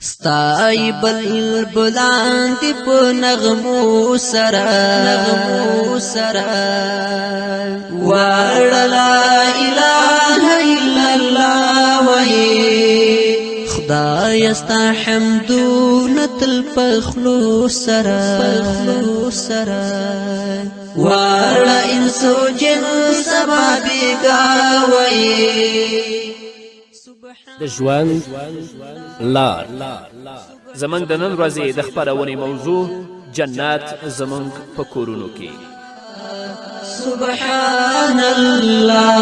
ستای بلبلان دی په نغمو سره واړه لا اله الا الله وای خدای ستا حمدونه تل په خلو سره واړه انسو جن سبا بیګاوي د ژوند لار زمونږ د نن ورځې د خپرونې موضوع جنت زمونږ په کورونو کې. سبحان الله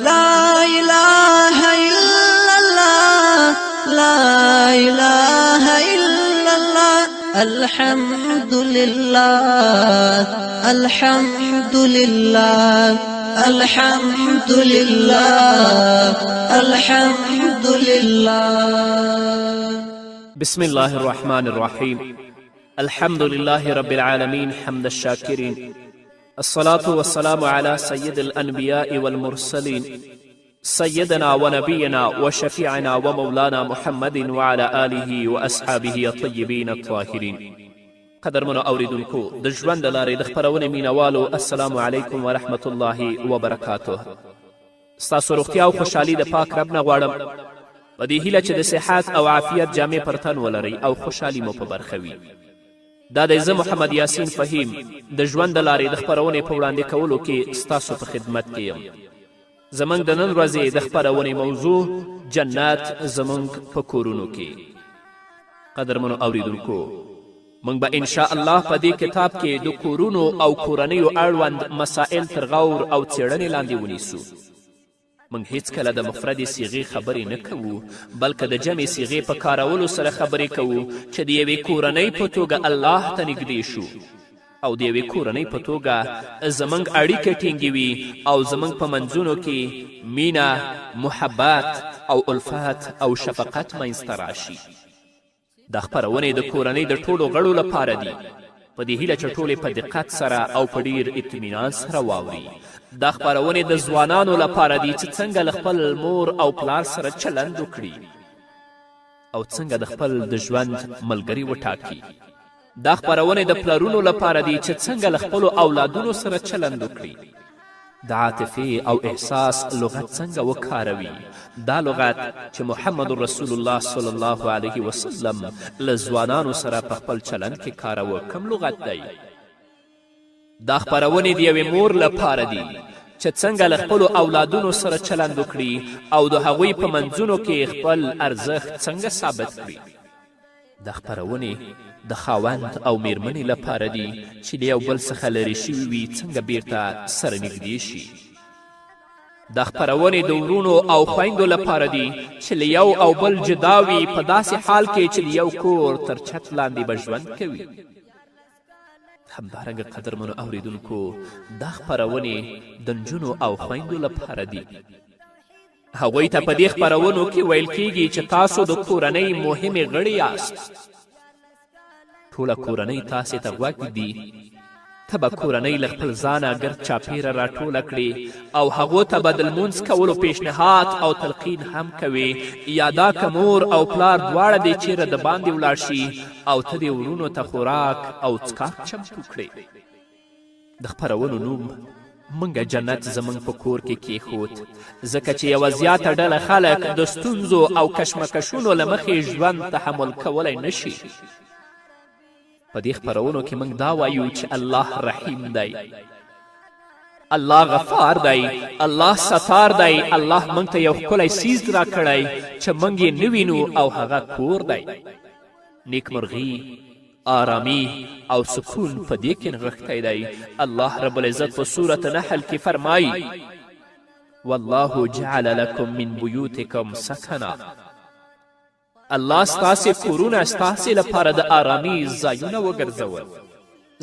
لا اله الا الله لا اله الا الله الحمد لله الحمد لله الحمد لله الحمد لله. بسم الله الرحمن الرحيم. الحمد لله رب العالمين حمد الشاكرين. الصلاة والسلام على سيد الأنبياء والمرسلين سيدنا ونبينا وشفيعنا ومولانا محمد وعلى آله وأصحابه الطيبين الطاهرين. قدرمنو اوریدونکو د ژوند د لارې د خپرونې مینوالو السلام علیکم ورحمت الله وبرکاته. ستاسو روغتیا او خوشحالي د پاک رب نه غواړم په دې هیله چې د صحت او عافیت جامې پر تن ولرئ او خوشحالي مو په برخه وي. دا دی زه محمد یاسین فهیم د ژوند د لارې د خپرونې په وړاندې کولو کې ستاسو په خدمت کې یم. زموږ د نن ورځې د خپرونې موضوع جنت زموږ په کورونو کې. قدرمنو اوریدونکو موږ به انشاء الله په دې کتاب کې د کورونو او کورنیو اړوند مسائل تر غور او څېړنې لاندې ونیسو. موږ هیڅکله د مفردې صیغې خبرې نه کوو بلکې د جمع صیغې په کارولو سره خبرې کوو چې د یوې کورنۍ په توګه الله ته نږدې شو او د یوې کورنۍ په توګه زموږ اړیکې ټینګې وي او زموږ په منځونو کې مینه محبت او الفت او شفقت منځته راشي. دا خپرونې د کورنۍ د ټولو غړو لپاره دي په دې هیله چې ټولې په دقت سره او په ډیر اطمینان سره واوري. دا خپرونې د ځوانانو لپاره دي چې څنګه له خپل مور او پلار سره چلند وکړي او څنګه د خپل د ژوند ملګري وټاکي. دا خپرونې د پلرونو لپاره دي چې څنګه له خپلو اولادونو سره چلند وکړي. د عاطفې او احساس لغت څنګه وکاروي. دا لغت چې محمد رسول الله صلی الله علیه وسلم له ځوانانو سره په خپل چلند کې کاروه کوم لغت دی. دا خپرونې د یوې مور لپاره دي چې څنګه له خپلو اولادونو سره چلند وکړي او د هغوی په منځونو کې خپل ارزښت څنګه ثابت کړي. دا خپرونې د خاوند او میرمنې لپاره دي چې له یو بل څخه لرې شوي وي څنګه بیرته سره نږدې شي. دا خپرونې د ورونو او خویندو لپاره دي چې له یو او بل جدا وي په داسې حال کې چې د یو کور تر چت لاندې به ژوند کوي. همدارنګه قدرمنو اوریدونکو دا خپرونې د نجونو او خویندو لپاره دي. هغوی ته په دې خپرونو کې ویل کیږي چې تاسو د کورنۍ مهمې غړي یاست. ټوله کورنۍ تاسې ته غوږ دي. ته به کورنۍ له خپل ځانه ګرد چاپیره راټوله کړې او هغو ته به د لمونځ کولو پیشنهاد او تلقین هم کوې. یا دا که مور او پلار دواړه دې چیرې د باندې ولاړ شي او ته دې ورونو ته خوراک او څښاک چمتو کړې. د خپرونو نوم موږ جنت زموږ په کور کې کیښود ځکه چې یوه زیاته ډله خلک د ستونزو او کشمکشونو له مخې ژوند تحمل کولی نشي. په دې خپرونو کې موږ دا وایو چې الله رحیم دی، الله غفار دی، الله ستار دی. الله موږ ته یو ښکلی څیز راکړی چې موږ یې نه وینو او هغه کور دی. نیکمرغي، آرامی او سکون په دې کې نغښتی دی. الله رب العزت په سورة نحل کې فرمایي والله جعل لكم من بیوتکم سکنا. الله ستاسې کورونه ستاسې لپاره د آرامي ځایونه وګرځول.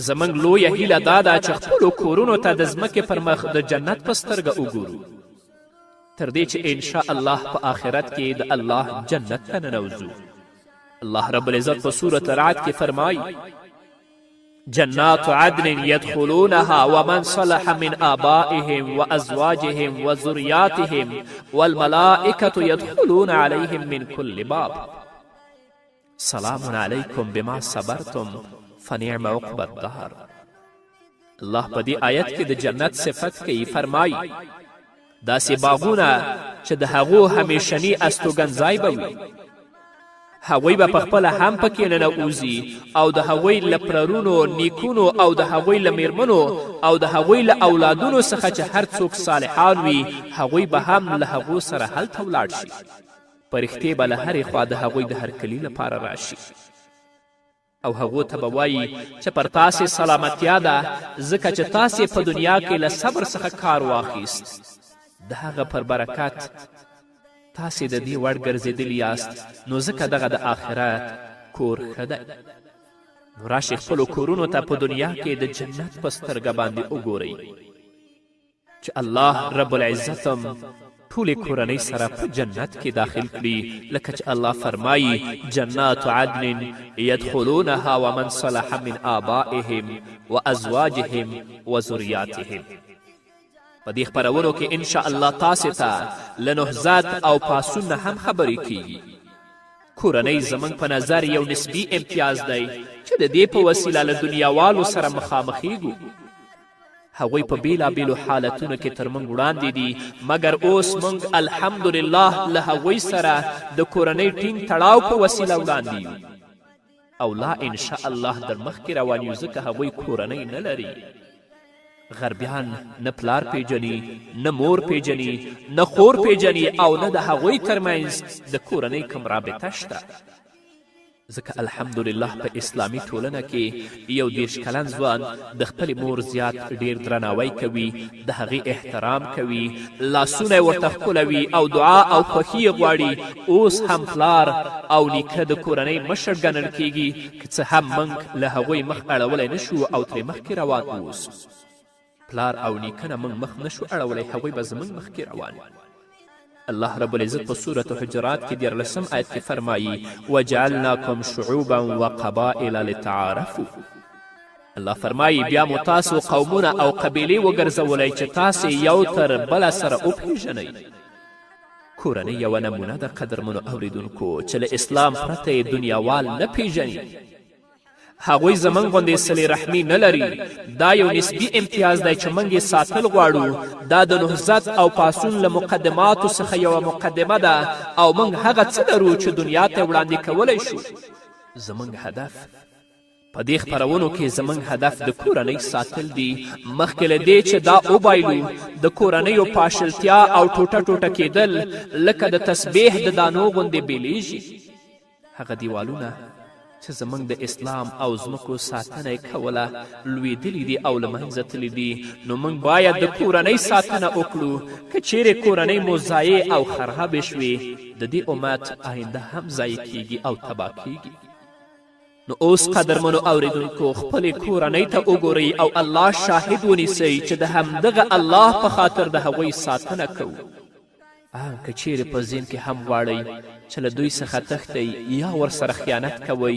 زموږ لویه هیله دا ده چې خپلو کورونو ته د ځمکې پر مخ د جنت په سترګه وګورو تر دې چې انشاء الله په آخرت کې د الله جنت ته ننوځو. الله رب العزت په سورة رعد کې فرمایي جنات عدن يدخلونها ومن صلح من آبائهم وأزواجهم وذرياتهم والملائكة يدخلون عليهم من كل باب سلام عليكم بما صبرتم فنعم عقبى الدهر. الله په دې آیت کې د جنت صفت کوي، فرمایي داسې باغونه چې د هغو همیشني استوګنځای به وي، هغوی به پخپله هم پکې ننوځي او د هغوی له پلرونو نیکونو او د هغوی له میرمنو او د هغوی له اولادونو څخه چې هر څوک صالحان وي هغوی به هم له هغو سره هلته ولاړ شي. پرښتې به له هرې خوا د هغوی د هرکلي لپاره راشي او هغو ته به وایي چې پر تاسې سلامتیا ده، ځکه چې تاسې په دنیا کې له صبر څخه کار واخیست، د هغه پر برکت تاسې د دې وړ ګرځېدلي یاست، نو ځکه دغه د آخرت کور ښه دی. نو راشئ خپلو کورونو ته په دنیا کې د جنت په سترګه باندې وګورئ چې الله رب العزتم ټولې کورنۍ سره په جنت کې داخل کړي، لکه چې الله فرمایي جنات عدن يدخلونها ومن صلح من آبائهم وازواجهم وذریاتهم. په دې خپرونو کې انشاء الله تاسې ته له نهضت او پاڅون نه هم خبرې کیږي. کورنۍ زموږ په نظر یو نسبي امتیاز دی چې د دې په وسیله له دنیاوالو سره مخامخیږو. هغوی په بیلابیلو حالتونو کې تر موږ وړاندې دي، مګر اوس موږ الحمدلله له هغوی سره د کورنۍ ټینګ تړاو په وسیله وړاندې یو او لا انشاء الله در مخکې روان یو، ځکه هغوی کورنۍ نه لري. غربیان نه پلار پیژني، نه مور پیژني، نه خور پیژني او نه د هغوی ترمنځ د کورنۍ کوم رابطه شته. ځکه الحمدلله په اسلامي ټولنه کې یو 30 کلن ځوان د خپلې مور زیات ډیر درناوی کوي، د هغې احترام کوي، لاسونه یې ورته ښکلوي او دعا او خوښي یې غواړي. اوس هم پلار او نیکه د کورنۍ مشر ګڼل کیږي، که څه هم موږ له هغوی مخ اړولی نشو او ترې مخکې روان اوسو. پلار او نیکه نه موږ مخ نشو اړولی، هغوی به زموږ مخکې روان. الله رب العزت په سورة حجرات کې 14 آیت کې فرمایي وجعلناکم شعوبا وقبائل لتعارفوا. الله فرمایي بیا مو تاسو قومونه او قبیلې وګرځولی چې تاسې یو تر بله سره وپېژنئ. کورنۍ یوه نمونه د قدرمنو اوریدونکو چې له اسلام پرته یې دنیاوال نه پېژني. هغوی زموږ غوندې صلې رحمي نه لري. دا یو نسبي امتیاز دی چې موږ یې ساتل غواړو. دا د نهضت او پاڅون له مقدماتو څخه یوه مقدمه ده او موږ هغه څه لرو چې دنیا ته وړاندې کولی شو. زموږ هدف په دې خپرونو کې زموږ هدف د کورنۍ ساتل دي، مخکې له دې چې دا وبایلو د کورنیو پاشلتیا او ټوټه ټوټه کېدل لکه د تسبیح د دانو غوندې بیلیږي. هغه دیوالونه چې زموږ د اسلام او ځمکو ساتنه یې کوله لوېدلي دي او له منځه تللي دي، نو موږ باید د کورنۍ ساتنه وکړو. که چیرې کورنۍ مو ضایع او خرابې شوې، د دې امت آینده هم ضایع کیږي او تباه کیږي. نو اوس قدرمنو اوریدونکو خپلې کورنۍ ته وګورئ او الله شاهد ونیسئ چې د همدغه الله په خاطر د هغوی ساتنه کوو. که چیرې په ذهن کې هم غواړئ چې له دوی څخه تښتئ یا ورسره خیانت کوئ،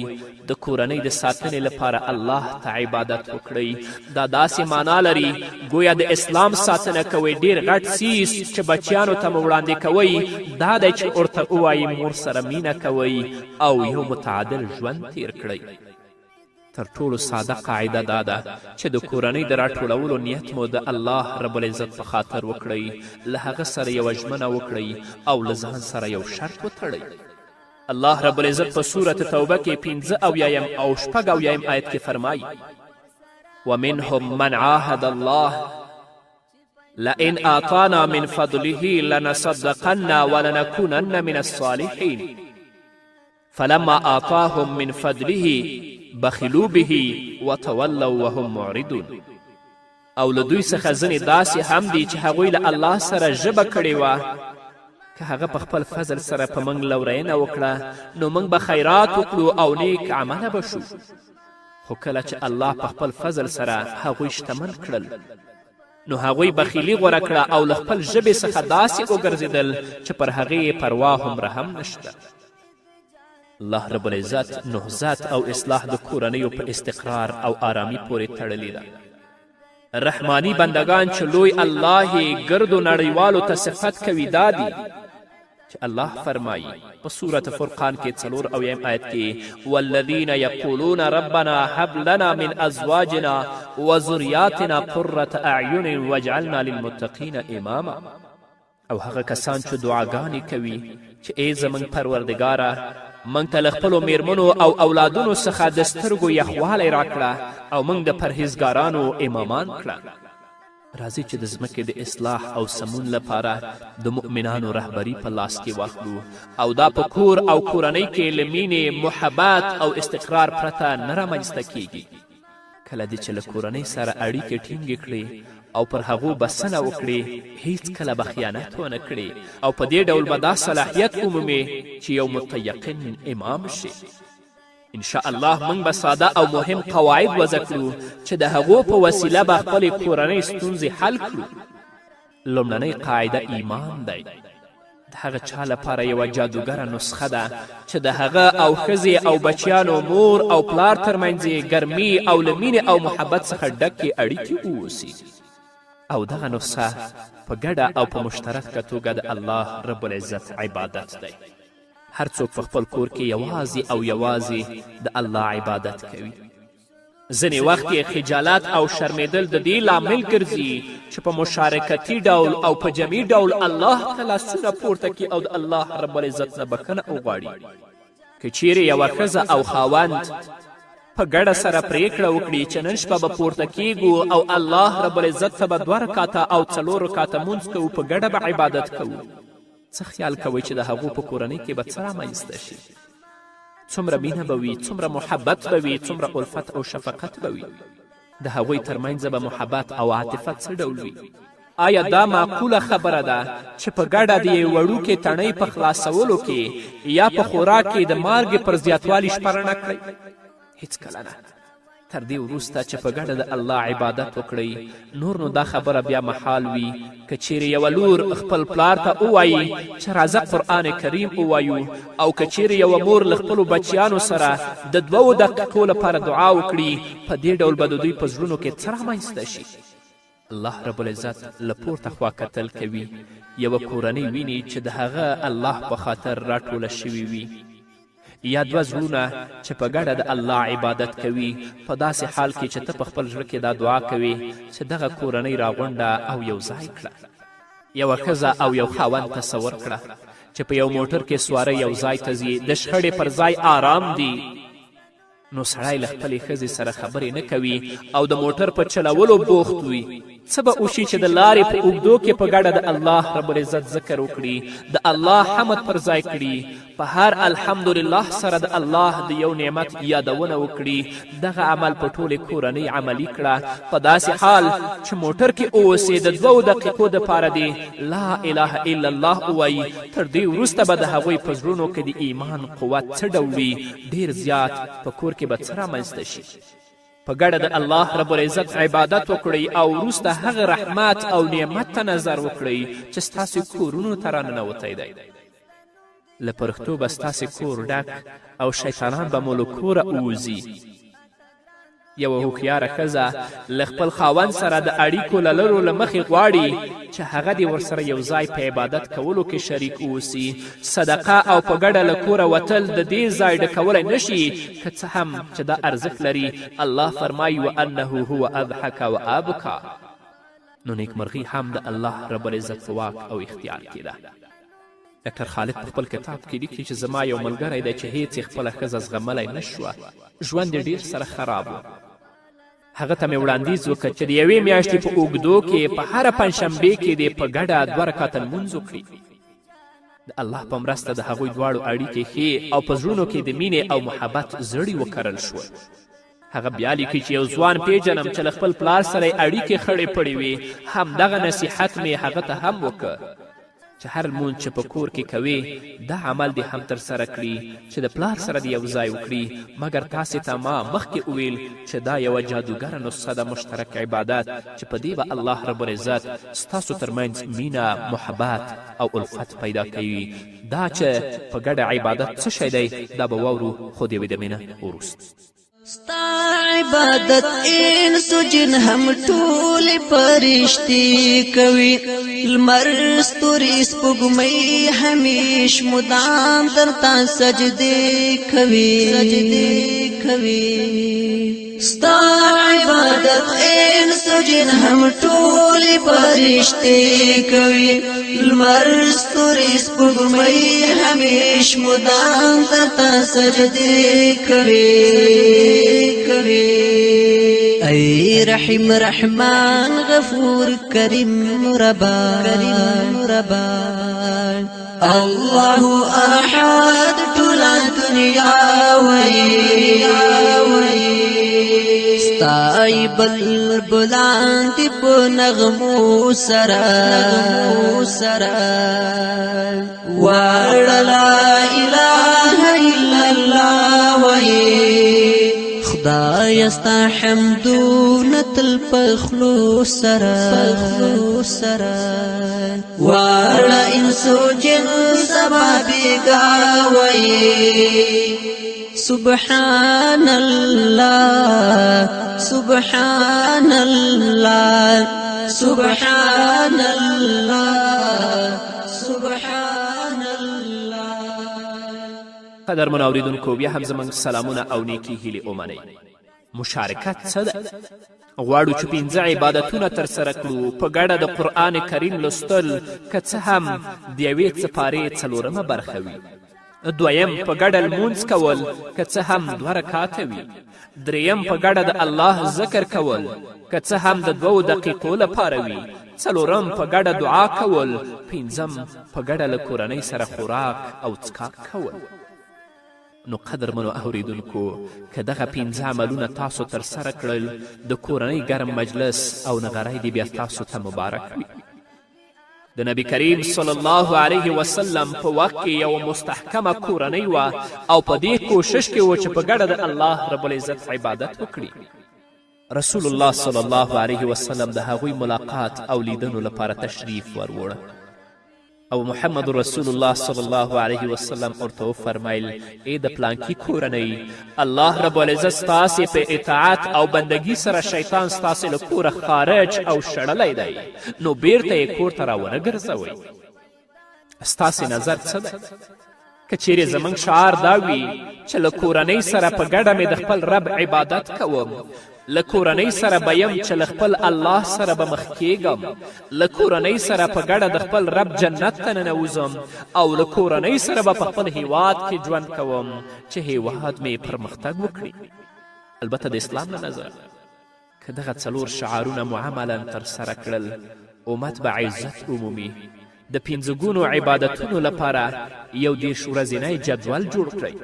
د کورنۍ د ساتنې لپاره الله ته عبادت وکړئ. دا داسې معنا لري گویا د اسلام ساتنه کوئ. ډېر غټ څیز چې بچیانو ته مو وړاندې کوئ دا دی چې ورته ووایي مور سره مینه کوئ او یو متعادل ژوند تیر کړئ. تر ټولو ساده قاعده دا ده چې د کورنۍ د راټولولو نیت مو د الله رب العزت په خاطر وکړئ، له هغه سره یوه ژمنه وکړئ او له ځان سره یو شرط وتړئ. الله رب العزت په سورة توبه کې 75 او 76 آیت کې فرمایي ومنهم من عاهد الله لئن آتانا من فضله لنصدقن ولنكونن من الصالحين فلما آتاهم من فضله بخلوا به وتولوا وهم معرضون. او له دوی څخه ځینې داسې هم دي چې هغوی له الله سره ژبه کړې وه، که هغه په خپل فضل سره په موږ لورینه وکړه نو موږ به خیرات وکړو او نیک عمله به شو. خو کله چې الله په خپل فضل سره هغوی شتمن کړل نو هغوی بخیلي غوره کړه او له خپل ژبې څخه داسې وګرځېدل چې پر هغې پروا هم رحم نشته. الله رب العزت نهضت او اصلاح د کورنیو په استقرار او آرامي پورې تړلې ده. رحمانی بندگان چې لوی الله یې ګردو نړیوالو ته صفت کوي دا دي چې الله فرمایي په سورة فرقان کې 4 آیت کې والذین یقولون ربنا هب لنا من ازواجنا وذریاتنا قرة اعین واجعلنا للمتقین اماما. او هغه کسان چې دعاګانې کوي چې ای زموږ پروردګاره موږ ته له خپلو میرمنو او اولادونو څخه د سترګو یخوالی راکړه او موږ د پرهیزګارانو امامان کړه. راځئ چې د ځمکې د اصلاح او سمون لپاره د مؤمنانو رهبري په لاس کې واخلو او دا په کور او کورنۍ کې له مینې محبت او استقرار پرته نه رامنځته کیږي. کله دې چې له کورنۍ سره اړیکې ټینګې کړې او پر هغو بسنه وکړې هیڅ کله به خیانت ونه کړې او په دې ډول به دا صلاحیت ومومې چې یو متیقن امام شي. انشاء الله موږ به ساده او مهم قواعد وضع کړو چې د هغو په وسیله به خپلې کورنۍ ستونزې حل کړو. لومړنۍ قاعده ایمان دی. د هغه چا لپاره یوه جادوګره نسخه ده چې د هغه او ښځې او بچیانو مور او پلار ترمنځ یې ګرمي او له مینې او محبت څخه ډکې اړیکې واوسي. او دغه نسخه په ګډه او په مشترکه توګه د الله رب العزت عبادت دی. هر څوک په خپل کور کې یوازې او یوازې د الله عبادت کوي. ځینې وخت یې خجالت او شرمېدل د دې لامل ګرځي چې په مشارکتي ډول او په جمعي ډول الله ته لاسونه پورته کړي او د الله رب العزت نه بښنه وغواړي. که چیرې یوه ښځه او خاوند په ګډه سره پریکړه وکړي چې نن شپه به پورته کیږو او الله رب العزت ته به 2 رکاته او 4 رکاته مونځ کوو، په ګډه به عبادت کوو، څه خیال کوئ چې د هغو په کورنۍ کې به څه رامنځته شي؟ څومره مینه به وي، څومره محبت به وي، څومره الفت او شفقت به وي. د هغوی ترمنځ به محبت او عاطفت څه ډول وي؟ آیا دا معقوله خبره ده چې په ګډه د یو وړوکې تڼۍ په خلاصولو کې یا په خوراک کې د مالګې پر زیاتوالي شپره نه کړئ؟ هیڅکله نه. تر دې وروسته چې په ګډه د الله عبادت وکړئ نور نو دا خبره بیا محال وي که چیرې یوه لور خپل پلار ته ووایي چې راځه قرآن کریم ووایو، او که چیرې یوه مور له خپلو بچیانو سره د 2 دقیقو لپاره دعا وکړي، په دې ډول به د دوی په زړونو کې څه رامنځته شي؟ الله رب العزت له پورته خوا کتل کوي. یوه کورنۍ ویني چې د هغه الله په خاطر راټوله شوي وي، یا 2 زړونه چې په ګډه د الله عبادت کوي، په داسې حال کې چې ته په خپل زړه کې دا دعا کوي چې دغه کورنۍ راغونډه او یو ځای کړه. یوه ښځه او یو خاوند تصور کړه چې په یو موټر کې سواره یو ځای ته ځي، د شخړې پر ځای آرام دی. نو سړی له خپلې ښځې سره خبرې نه کوي او د موټر په چلولو بوخت وي. څه به وشي چې د لارې په اوږدو کې په ګډه د الله رب العزت ذکر وکړي، د الله حمد پر ځای کړي، په هر الحمدلله سره د الله د یو نعمت یادونه وکړي. دغه عمل په ټولې کورنۍ عملي کړه. په داسې حال چې موټر کې اوسې د 2 دقیقو دپاره دې لا اله الا الله ووایي، تر دې وروسته به د هغوی په زړونو کې د ایمان قوت څه ډول وي؟ ډېر زیات په کور کې به څه رامنځته شي؟ په ګډه د الله رب العزت عبادت وکړئ او وروسته هغه رحمت او نعمت ته نظر وکړئ چې ستاسې کورونو ته راننوتی دی. له پرښتو به ستاسې کور ډک او شیطانان به مو له کوره ووځي. یوه هوښیاره ښځه له خپل خاوند سره د اړیکو له لرو له مخې غواړي چې هغه دې ورسره یو ځای په عبادت کولو کې شریک اوسي. صدقه او په ګډه له کوره وتل د دې ځای ډکولی نه شي، که څه هم چې دا ارزښت لري. الله فرمایي وانه هو اضحک و ابکا. نو نیکمرغي هم د الله رب العزت په واک او اختیار کې ده. ډاکټر خالد په خپل کتاب کې لیکي چې زما یو ملګری دی چې هیڅ یې خپله ښځه زغملی نه شوه، ژوند یې ډېر سره خراب و. هغه ته مې وړاندیز وکړ چې د 1 میاشتې په اوږدو کې په هره پنجشنبې کې دې په ګډه 2 رکعته لمونځ وکړي. د الله په مرسته د هغوی دواړو اړیکې ښې او په زړونو کې د مینې او محبت زړي وکرل شوه. هغه بیا لیکي چې یو ځوان پیژنم چې له خپل پلار سره یې اړیکې خړې پړې وې. همدغه نصیحت مې هغه ته هم وکړ چې هر لمونځ چې په کور کې کوې دا عمل دې هم ترسره کړي چې د پلار سره دې یو ځای وکړي مګر تاسې ته ما مخکې وویل چې دا یوه جادوګره نسخه ده مشترک عبادت چې په دې به الله رب العزت ستاسو ترمنځ مینه محبت او الفت پیدا کوي دا چې په ګډه عبادت څه شی دی دا به واورو خو د یوې دمې نه وروسته ستا عبادت انس و جن هم ټول فرشتي کوي لمر ستوري سپوږمۍ همیش مدام درته سجدې کوي ستا عبادت انس و جن هم ټول فرشتي کوي لمر ستوري سپوږمۍ همیش مدام درته سجدې کوي ای رحیم رحمان غفور کریم ربا الله احد ټول دنیا وای ستای بل بلند په نغمو سره وړ لا اله الا الله وای خدای استا حمدونه تل پخلو سره والا انسو جن سبا بیگاوی سبحان الله سبحان الله سبحان الله سبحان قدر من اوریدونکو بیا هم زموږ سلامونه او نیکي هیلې ومنئ مشارکت څه ده غواړو چې 5 عبادتونه ترسره کړو په ګډه د قرآن کریم لوستل که څه هم د یوې څپارې 4مه برخه وي دویم په ګډه لمونځ کول که څه هم 2 رکعاته وي دریم په ګډه د الله ذکر کول که څه هم د 2 دقیقو لپاره وي څلورم په ګډه دعا کول پنځم په ګډه له کورنۍ سره خوراک او څښاک کول نو قدرمنو اوریدونکو که دغه 5 عملونه تاسو ترسره کړل د کورنۍ ګرم مجلس او نغری دې بیا تاسو ته مبارک وي د نبی کریم صلی الله علیه وسلم په وخت کې یوه مستحکمه کورنۍ وه او په دې کوشش کې و چې په ګډه د الله رب العزت عبادت وکړي رسول الله صلی الله علیه وسلم د هغوی ملاقات او لیدنو لپاره تشریف وروړه او محمد رسول الله صلی الله علیه وسلم ورته وفرمیل ای د پلانکي کورنۍ الله رب العزت ستاسې په اطاعت او بندگی سره شیطان ستاسې له کوره خارج او شړلی دی نو بیرته یې کور ته راونه ګرځوئ ستاسې نظر څه دی که چیرې زموږ شعار دا وي چې له کورنۍ سره په ګډه مې د خپل رب عبادت کوم له کورنۍ سره به یم چې له خپل الله سره به مخ کیږم له کورنۍ سره په ګډه د خپل رب جنت ته ننوځم او له کورنۍ سره به په خپل هیواد کې ژوند کوم چې هیواد مې پرمختګ وکړي البته د اسلام له نظر که دغه 4 شعارونه مو عملا ترسره کړل امت به عزت عمومي د 5 عبادتونو لپاره یو 10 ورځنی جدول جوړ کړئ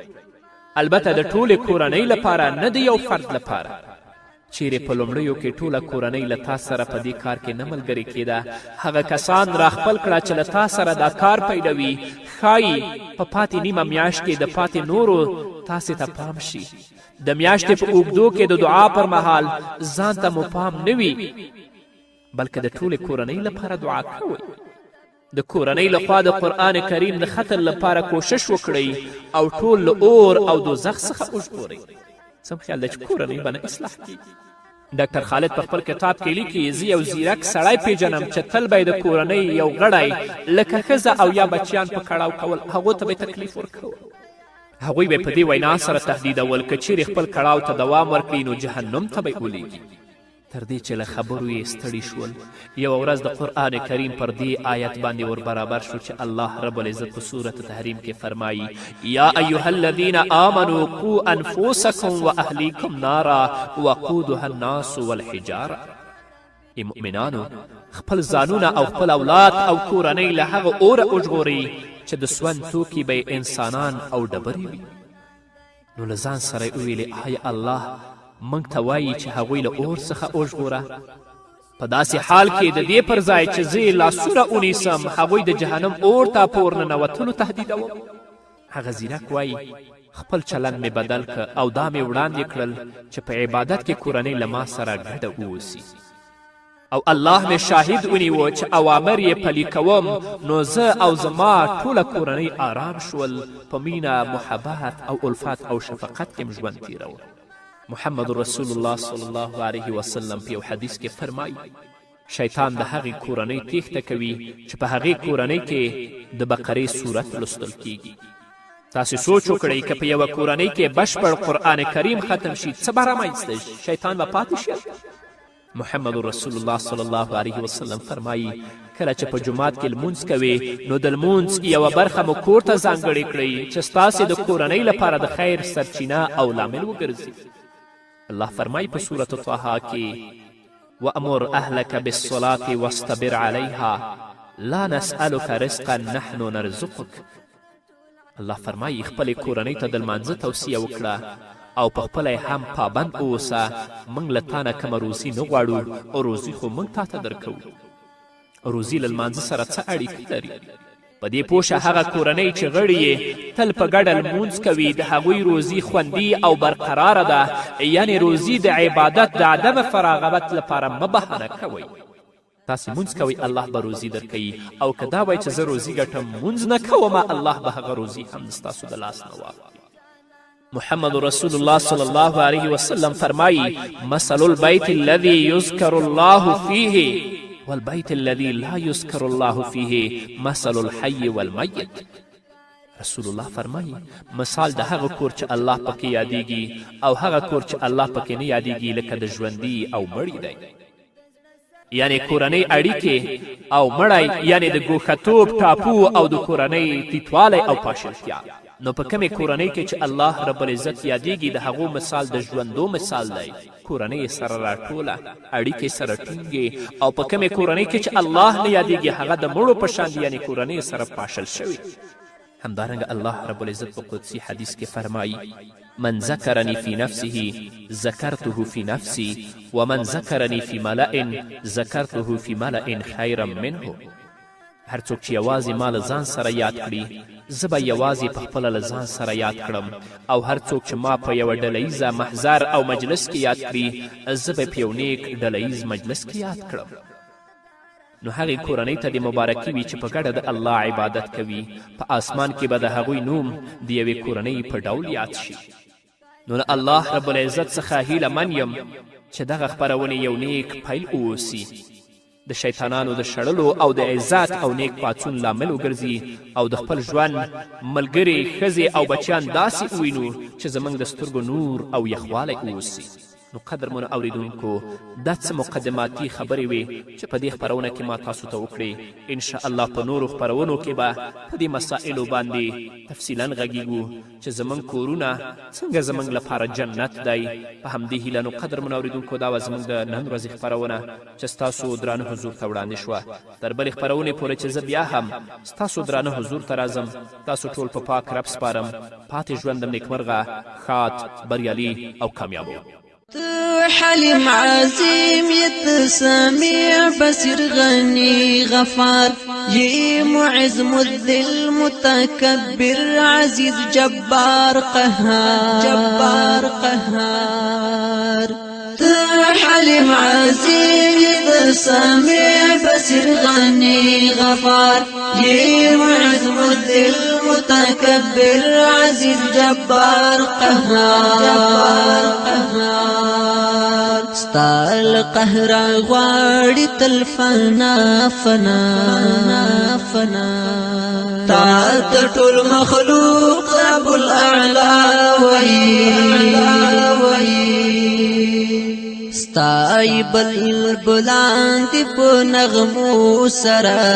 البته د ټولې کورنۍ لپاره نه د یو فرد لپاره چیرې په لومړیو کې ټوله کورنۍ له تا سره په دې کار کې نه ملګرې کېده هغه کسان راخپل کړه چې له تا سره دا کار پیلوي ښایي په پاتې نیمه میاشت کې د پاتې نورو تاسې ته پام شي د میاشتې په اوږدو کې د دعا پر مهال ځان ته مو پام نه وي بلکې د ټولې کورنۍ لپاره دعا کوئ د کورنۍ لخوا د قرآن کریم د ختم لپاره کوشش وکړئ او ټول له اور او دوزخ څخه وژغورئ سم خیال ده چې کورنۍ به نه اصلاح کېږي ډاکټر خالد په خپل کتاب کې لیکي زه یو زیرک سړی پیژنم چې تل به یې د کورنۍ یو غړی لکه ښځه او یا بچیان په کړاو کول هغو ته به تکلیف ورکول هغوی به په دې وینا سره تهدیدول که چیرې خپل کړاو ته دوام ورکړي نو جهنم ته به یې ولیږي تر دې چې له خبرو یې ستړي شول یوه ورځ د قرآن کریم پر دې آیت باندې ور برابر شو چې الله رب العزت په سورة تحریم کې فرمایي یا ایها الذین آمنوا قوا انفسکم واهلیکم نارا وقودها الناس والحجاره ای مؤمنانو خپل ځانونه او خپل اولاد او کورنۍ له هغه اوره وژغورئ چې د سون توکي به انسانان او ډبرې وي نو له ځان سره یې وویلې آیا الله موږ ته وایي چې هغوی له اور څخه وژغوره په داسې حال کې د دې پر ځای چې زه یې لاسونه ونیسم هغوی د جهنم اور ته په ورننوتلو تهدیدوم. هغه زیرک وایي خپل چلند مې بدل که او دا مې وړاندې کړل چې په عبادت کې کورنۍ له ما سره ګډه واوسي او الله مې شاهد ونیوه چې اوامر یې پلي کوم، نو زه او زما ټوله کورنۍ آرام شول، په مینه، محبت او الفت او شفقت کې م ژوند تیروم. محمد رسول الله صلی الله علیه وسلم په یو حدیث کې فرمایي شیطان د هغې کورنۍ تیښته کوي چې په هغې کورنۍ کې د بقرې صورت لوستل کیږي. تاسې سوچ وکړئ که په یوه کورنۍ کې بشپړ قرآن کریم ختم شي څه به رامنځته شي؟ شیطان به پاتې شي؟ محمد رسول الله صلی الله علیه وسلم فرمایي کله چې په جومات کې لمونځ کوې نو د لمونځ یوه برخه مو کور ته ځانګړې کړئ چې ستاسې د کورنۍ لپاره د خیر سرچینه او لامل وګرځي. الله فرمایي په سورة طه کې وأمر أهلك بالصلاة واصطبر عليها لا نسألك رزقا نحن نرزقك. الله فرمایي خپلې کورنۍ ته د لمانځه توصیه وکړه او په خپله هم پابند اوسه، موږ له تا نه کومه روزي نه غواړو او روزي خو موږ تا ته درکوو. روزي له لمانځه سره څه اړیکه لري؟ په دې پوه شه هغه کورنۍ چې غړي یې تل په ګډه لمونځ کوي د هغوی روزي خوندي او برقراره ده، یعنې روزي د عبادت د عدم فراغت لپاره مه بهانه کوئ. تاسې مونځ کوئ الله به روزي درکوي، او که دا وایي چې زه روزي ګټم مونځ نه کومه الله به هغه روزي هم ستاسو د لاس نه واخلي. محمد رسول الله صلی الله علیه وسلم فرمایي مثل البیت الذي یذکر الله فیه والبیت الذي لا یذکر الله فیه مثل الحی والمیت. رسول الله فرمایي مثال د هغه کور چې الله پکې یادیږي او هغه کور چې الله پکې نه یادیږي لکه د ژوندي او مړي دی. یعنی کورنۍ اړیکې او مړی یعنی د ګوښتوب ټاپو او د کورنۍ تیتوالی او پاشلتیا. نو په کمې کورنۍ کې چې الله رب العزت یادیږي د هغو مثال د ژوندو مثال دی. کورنۍ سره راټوله، اړیکې سره ټینګې، او په کمې کورنۍ کې چې الله نه یادیږي هغه د مړو په شان دي، یعنې کورنۍ سره پاشل شوي. همدارنګه الله رب العزت په قدسي حدیث کې فرمایي من ذکرنی فی نفسه ذکرته فی نفسی ومن ذکرنی فی ملأ ذکرته فی ملأ خیرا منه. هر څوک چې یوازې ما له ځان سره یاد کړي زه به یوازې په خپله له ځان سره یاد کړم، او هر څوک چې ما په یوه ډله محضر او مجلس کې یاد کړي زه به په یو نیک ډله مجلس کې یاد کړم. نو هغې کورنۍ ته د مبارکي وي چې په ګډه د الله عبادت کوي، په آسمان کې به د هغوی نوم د یوې کورنۍ په ډول یاد شي. نو له الله رب العزت څخه هیله من یم چې دغه خپرونې یو نیک پیل اوسي، د شیطانانو د شړلو او د عزت او نیک پاڅون لامل وګرځي، او د خپل ژوند ملګري ښځې او بچیان داسې ووینو چې زموږ د سترګو نور او یخوالی اوسي. نو قدرمنو اوریدونکو دا څه مقدماتي خبرې وې چې په دې خپرونه کې ما تاسو ته وکړې. انشاءالله په نورو خپرونو کې به په دې مسائلو باندې تفصیلا غږیږو چې زموږ کورونه څنګه زموږ لپاره جنت دی. په همدې هیله نو قدرمنو اوریدونکو دا وه زموږ د نن ورځې خپرونه چې ستاسو درانه حضور ته وړاندې شوه. تر بلې خپرونې پورې چې زه بیا هم ستاسو درانه حضور ته راځم، تاسو ټول په پاک رب سپارم. پاتې ژوندم نیکمرغه، ښاد، بریالي او کامیاب. حليم عظيم يتسميع بصير غني غفار يي معز مذل متكبر عزيز جبار قهار حليم عظيم يتسميع بصير غني غفار يي معز مذل متكبر عزيز جبار قهار ستال قهر غواړي تل فنا تا ټول مخلوق رب الاعلى وي ستای بل بلند په نغمو سرا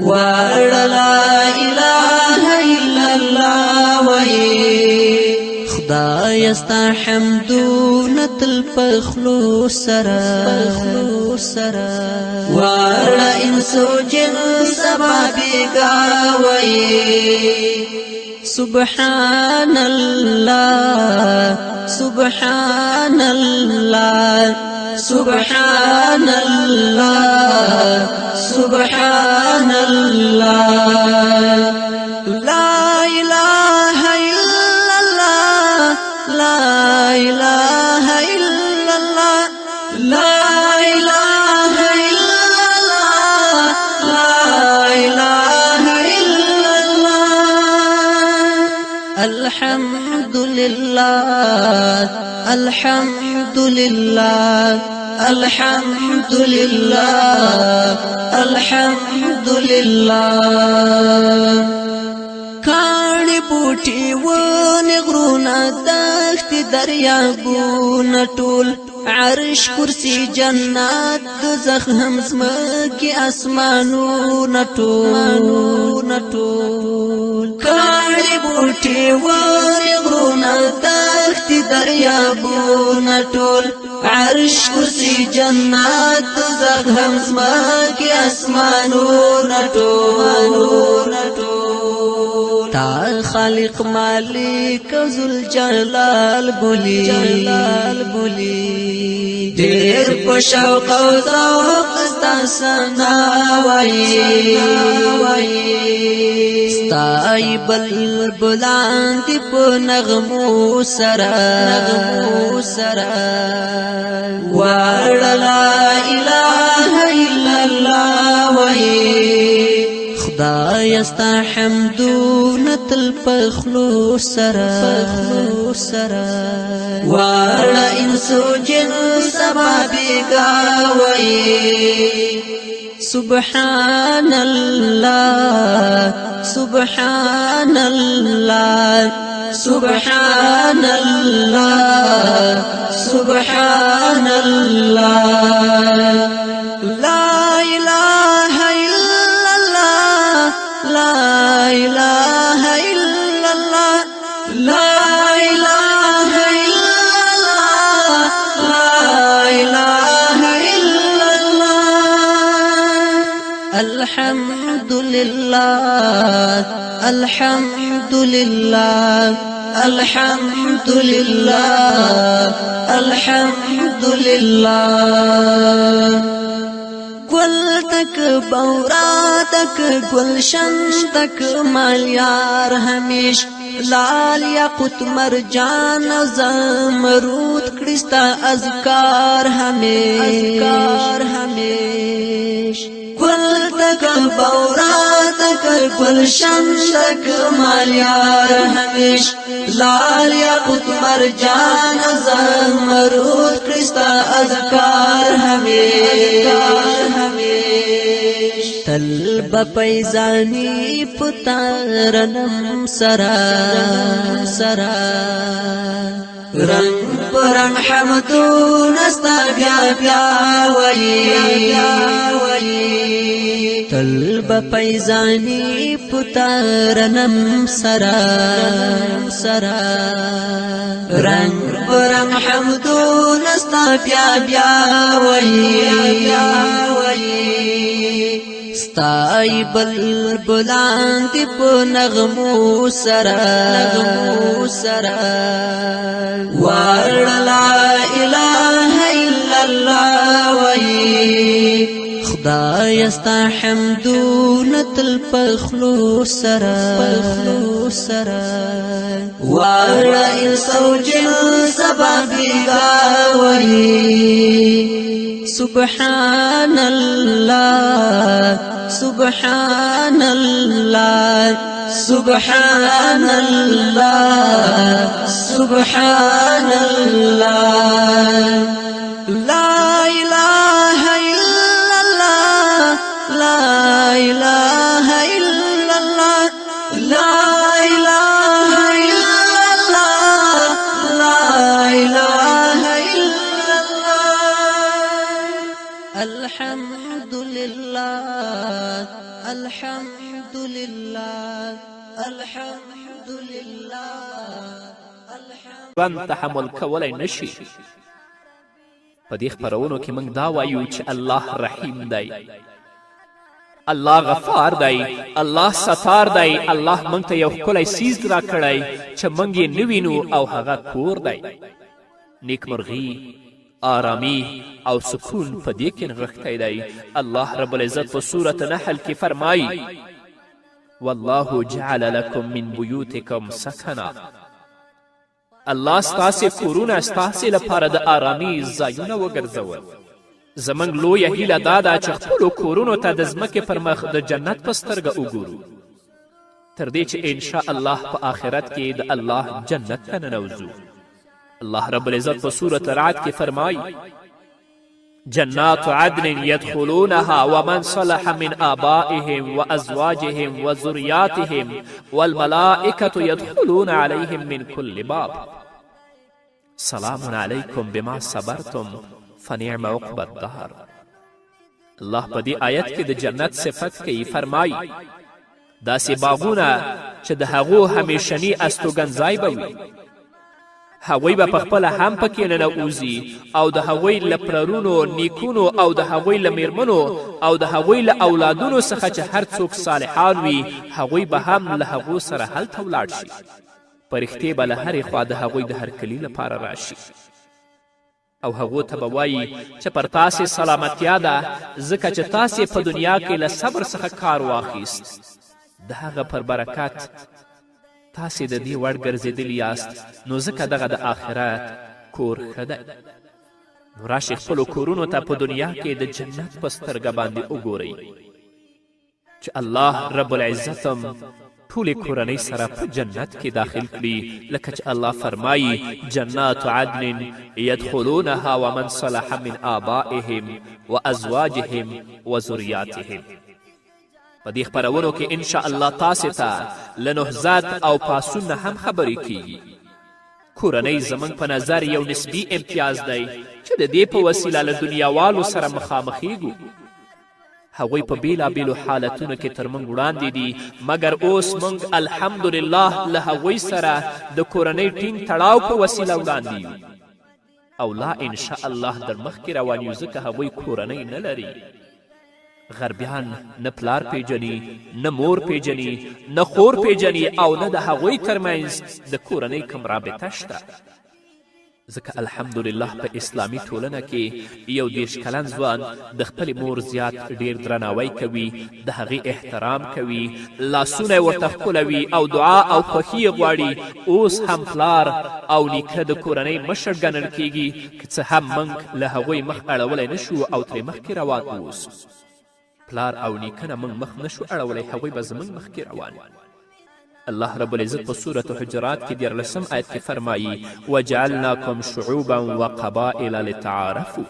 وړ لا اله الا الله وي خدای استا حمدونه تل پخلو سرا وارا انسو جن سبا بیگاوی سبحان الله سبحان الله سبحان الله سبحان الله لا إله إلا الله لا إله إلا الله لا إله إلا الله لا إله إلا الله الحمد لله الحمد لله الحمد لله الحمد لله کاڼي بوټي ونې غرونه دښتې دریابونه ټول عرش کرسي جنات دوزخ هم ځمکې اسمانونه ټول کاڼي بوټي ونې غرونه دښتې دریابونه ټول عرش کرسي جنات دوزخ هم ځمکې اسمانونه ټول تا خالق مالک ذوالجلال بولی ډېر په شوق او ذوق ستا ثنا وایي ستای بلبلان دي په نغمو سره واړه لا اله الا الله وایي خدای استا حمدونه تل پخلو سره واړه انسو جن سبا بیگاوي سبحان الله سبحان الله سبحان الله سبحان الله لا إله إلا الله لا إله إلا الله لا إله إلا الله لا إله إلا الله الحمد لله الحمد لله الحمد لله الحمد لله گل تک بورا تک گلشن تک مالیار ہمیش لال یاقوت مرجان زمرود کرستا اذکار ہمیش گل تک بورا تک گلشن تک مالیار ہمیش لال یاقوت مرجان زمرود کرستا اذکار ہمیش تل بپیزانی پتارنم سرا رنگ پرنگ حمدون استا بیا وی تل بپیزانی پتارنم سرا رنگ پرنگ حمدون استا بیا وی ستای بلبلان دی په نغمو سره واړه لا اله الا الله وایي خدای استا حمدونه تل پخلو سره واړه انسو جن سبا بیگاوي سبحان الله سبحان الله سبحان الله سبحان الله لا إله إلا الله لا إله إلا الله لا إله إلا الله لا إله إلا الله الحمد لله الحمد لله الحمد لله ژوند تحمل کولی نشي په دې خپرونو کې موږ دا وایو چې الله رحیم دی الله غفار دی، الله ستار دی، الله موږ ته یو ښکلی څیز را کړی چې موږ یې نه وینو او هغه کور دی. نیکمرغي، آرامی او سکون په دې کې نغښتی دی. الله رب العزت په سورة نحل کې فرمایي والله جعل لکم من بیوتکم سکنا. الله ستاسې کورونه ستاسې لپاره د آرامي ځایونه وګرځول. زموږ لویه هیله دا ده چې خپلو کورونو ته د ځمکې پر مخ د جنت په سترګه وګورو، تر دې چې انشاء الله په آخرت کې د الله جنت ته ننوځو. الله رب العزت په سورة رعد کې فرمایي جنات عدن يدخلونها ومن صلح من آبائهم وأزواجهم وذرياتهم والملائكة يدخلون عليهم من كل باب سلام عليكم بما صبرتم فنعم عقبى الدار. الله په دې آیت کې د جنت صفت کوي، فرمایي داسې باغونه چې د هغو همیشني استوګنځای به وي، هغوی به پخپله هم پکې ننوځي او د هغوی له پلرونو، نیکونو او د هغوی له میرمنو او د هغوی له اولادونو څخه چې هر څوک صالحان وي هغوی به هم له هغو سره هلته ولاړ شي. پرښتې به له هرې خوا د هغوی د هرکلي لپاره راشي او هغو ته به وایي چې پر تاسې سلامتیا ده، ځکه چې تاسې په دنیا کې له صبر څخه کار واخیست، د هغه پر برکت تاسې د دې وړ ګرځېدلي یاست، نو ځکه دغه د آخرت کور ښه دی. نو راشئ خپلو کورونو ته په دنیا کې د جنت په سترګه باندې وګورئ چې الله رب العزتم ټولې کورنۍ سره په جنت کې داخل کړي، لکه چې الله فرمایي جنات عدن يدخلونها ومن صلح من آبائهم وازواجهم وذریاتهم. په دې خپرونو کې انشاء الله تاسې ته له نهضت او پاڅون نه هم خبرې کیږي. کورنۍ زموږ په نظر یو نسبي امتیاز دی چې د دې په وسیله له دنیاوالو سره مخامخیږو. هغوی په بیلابیلو حالتونو کې تر موږ وړاندې دي، مګر اوس موږ الحمدلله له هغوی سره د کورنۍ ټینګ تړاو په وسیله وړاندې یو او لا انشاء الله در مخکې روان یو، ځکه هغوی کورنۍ نه لري. غربیان نه پلار پیژني، نه مور پیژني، نه خور پیژني او نه د هغوی ترمنځ د کورنۍ کوم رابطه شته. ځکه الحمدلله په اسلامي ټولنه کې یو 30 کلن ځوان د خپلې مور زیات ډیر درناوی کوي، د هغې احترام کوي، لاسونه یې ورته ښکلوي او دعا او خوښي یې غواړي. اوس هم پلار او نیکه د کورنۍ مشر ګڼل کیږي، که څه هم موږ له هغوی مخ اړولی نشو او ترې مخکې روان اوسو. پلار او نیکه نه موږ مخ نشو اړولی، هغوی به زموږ مخکې روان. الله رب العزت په سورة حجرات کې 14 آیت کې فرمایي وجعلناکم شعوبا وقبائل لتعارفوا.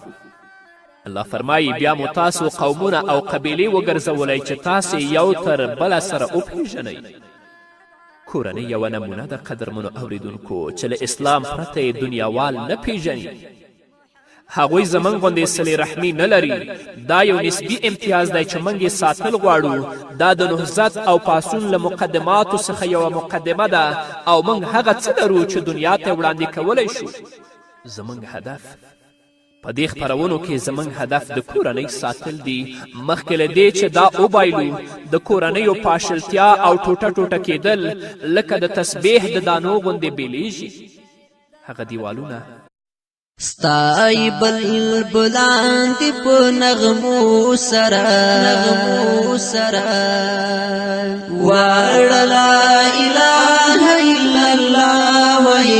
الله فرمایي بیا مو تاسو قومونه او قبیلې وګرځولی چې تاسې یو تر بله سره وپېژنئ. کورنۍ یوه نمونه د قدرمنو اوریدونکو چې له اسلام پرته یې دنیاوال نه پیژني. هغوی زموږ غوندې صلې رحمي نه لري. دا یو نسبي امتیاز دی چې موږ یې ساتل غواړو. دا د نهضت او پاڅون له مقدماتو څخه یوه مقدمه ده او موږ هغه څه لرو چې دنیا ته وړاندې کولی شو. زموږ هدف په دې خپرونو کې زموږ هدف د کورنۍ ساتل دي، مخکې له دې چې دا وبایلو د کورنیو پاشلتیا او ټوټه ټوټه کېدل لکه د تسبیح د دانو غوندې بیلیږي. هغه دیوالونه ستای بلبلان دی په نغمو سره وړه لا اله الا الله وای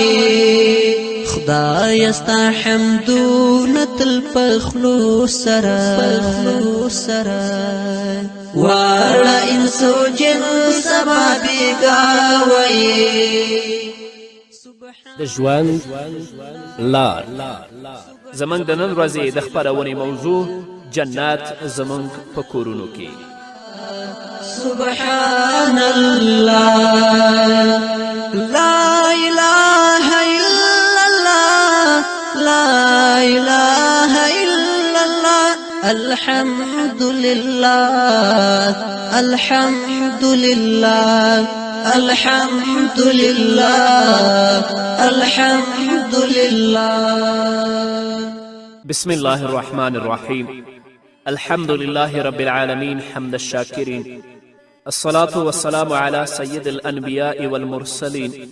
خدای ستا حمدونه تل په خلو سره وړه انسو جن سبا بیګاوي د ژوند لار. زموږ د نن ورځې د خپرونې موضوع جنت زموږ په کورونو کې. سبحان الله لا اله الا الله لا اله الا الله الحمد لله الحمد لله الحمد لله الحمد لله. بسم الله الرحمن الرحیم. الحمد لله رب العالمين حمد الشاكرين الصلاة والسلام على سيد الأنبياء والمرسلين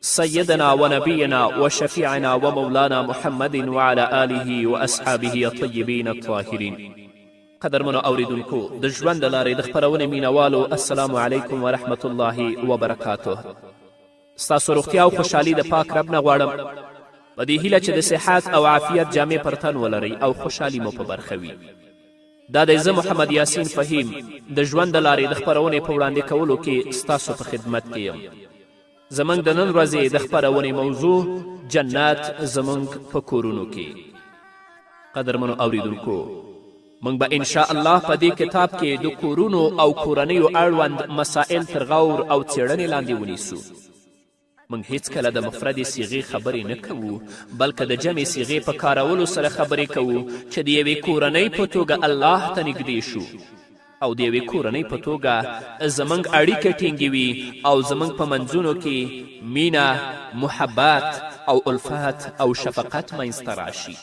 سيدنا ونبينا وشفيعنا ومولانا محمد وعلى آله وأصحابه الطيبين الطاهرين. قدرمنو اوریدونکو د ژوند له لارې د خپرونې مینوالو السلام علیکم ورحمت الله وبرکاته. ستاسو روغتیا او خوشحالي د پاک رب نه غواړم په دې هیله چې د صحت او عافیت جامې پر تن ولرئ او خوشحالي مو په برخه وي. دا دی زه محمد یاسین فهیم د ژوند د لارې د خپرونې په وړاندې کولو کې ستاسو په خدمت کې یم. زموږ د نن ورځې د خپرونې موضوع جنت زموږ په کورونو کې. قدرمنو اوریدونکو موږ به انشاء الله په دې کتاب کې د کورونو او کورنیو اړوند مسائل تر غور او څېړنې لاندې ونیسو. موږ هیڅکله د مفردې صیغې خبرې نه کوو بلکې د جمع صیغې په کارولو سره خبرې کوو چې د یوې کورنۍ په توګه الله ته نږدې شو او د یوې کورنۍ په توګه زموږ اړیکې ټینګې وي او زموږ په منځونو کې مینه، محبت او الفت او شفقت منځته راشي.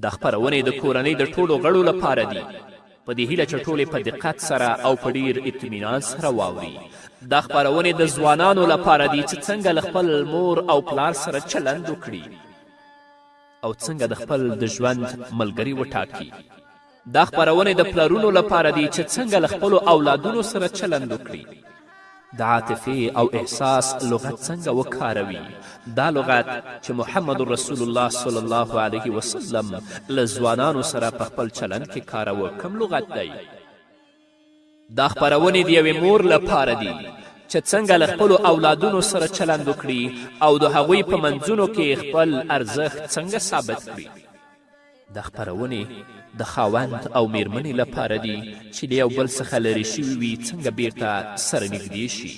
دا خپرونې د کورنۍ د ټولو غړو لپاره دي په دې هیله چې ټولې په دقت سره او په ډیر اطمینان سره واوري. دا خپرونې د ځوانانو لپاره دي چې څنګه له خپل مور او پلار سره چلند وکړي او څنګه د خپل د ژوند ملګري وټاکي. دا خپرونې د پلرونو لپاره دي چې څنګه له خپلو اولادونو سره چلند وکړي. د عاطفې او احساس لغت څنګه وکاروي. دا لغت چې محمد رسول الله صلی الله علیه وسلم له ځوانانو سره په خپل چلند کې کاروه کوم لغت دی. دا خپرونې د یوې مور لپاره دي چې څنګه له خپلو اولادونو سره چلند وکړي او د هغوی په منځونو کې خپل ارزښت څنګه ثابت کړي. دا خپرونې د خاوند او میرمنې لپاره دي چې د یو بل څخه لرې شوي وي څنګه بیرته سره نږدې شي.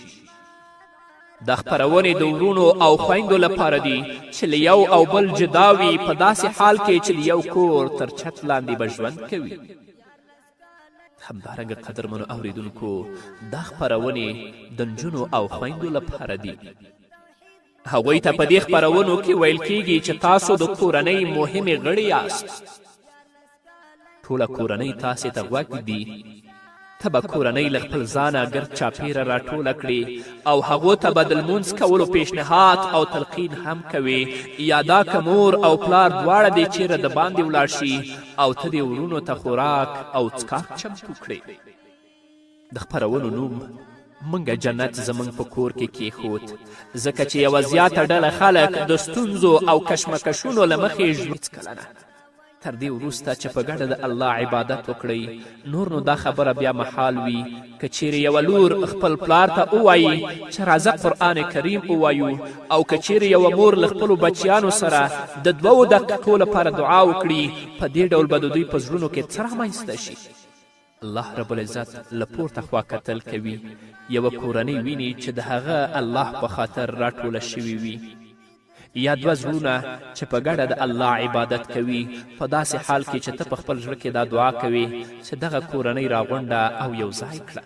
دا خپرونې د ورونو او خویندو لپاره دي چې له یو او بل جدا وي په داسې حال کې چې د یو کور تر چت لاندې به ژوند کوي. همدارنګه قدرمنو اوریدونکو دا خپرونې د نجونو او خویندو لپاره دي. هغوی ته په دې خپرونو کې ویل کیږي چې تاسو د کورنۍ مهمې غړي یاست. ټوله کورنۍ تاسې ته غوږ دي. ته به کورنۍ له خپل ځانه ګرد چاپیره راټوله کړې او هغو ته به د لمونځ کولو پیشنهاد او تلقین هم کوې. یا دا که مور او پلار دواړه دې چیرې د باندې ولاړ شي او ته دې ورونو ته خوراک او څښاک چمتو کړې. د خپرونو نوم منګه جنت زموږ په کور کې کیښود ځکه چې یوه زیاته ډله خلک د ستونزو او کشمکشونو له مخې ژوند هېڅکله نه. تر دې وروسته چې په ګډه د الله عبادت وکړئ نور نو دا خبره بیا محال وي که چیرې یوه لور خپل پلار ته ووایي چې راځه قرآن کریم ووایو او که چیرې یوه مور له خپلو بچیانو سره د 2 دقیقو لپاره دعا وکړي په دې ډول به د دوی په زړونو کې څه رامنځته شي. الله رب العزت له پورته خوا کتل کوي. یوه کورنۍ ویني چې د هغه الله په خاطر راټوله شوي وي یا 2 زړونه چې په ګډه د الله عبادت کوي په داسې حال کې چې ته په خپل زړه کې دا دعا کوي چې دغه کورنۍ راغونډه او یو ځای کړه.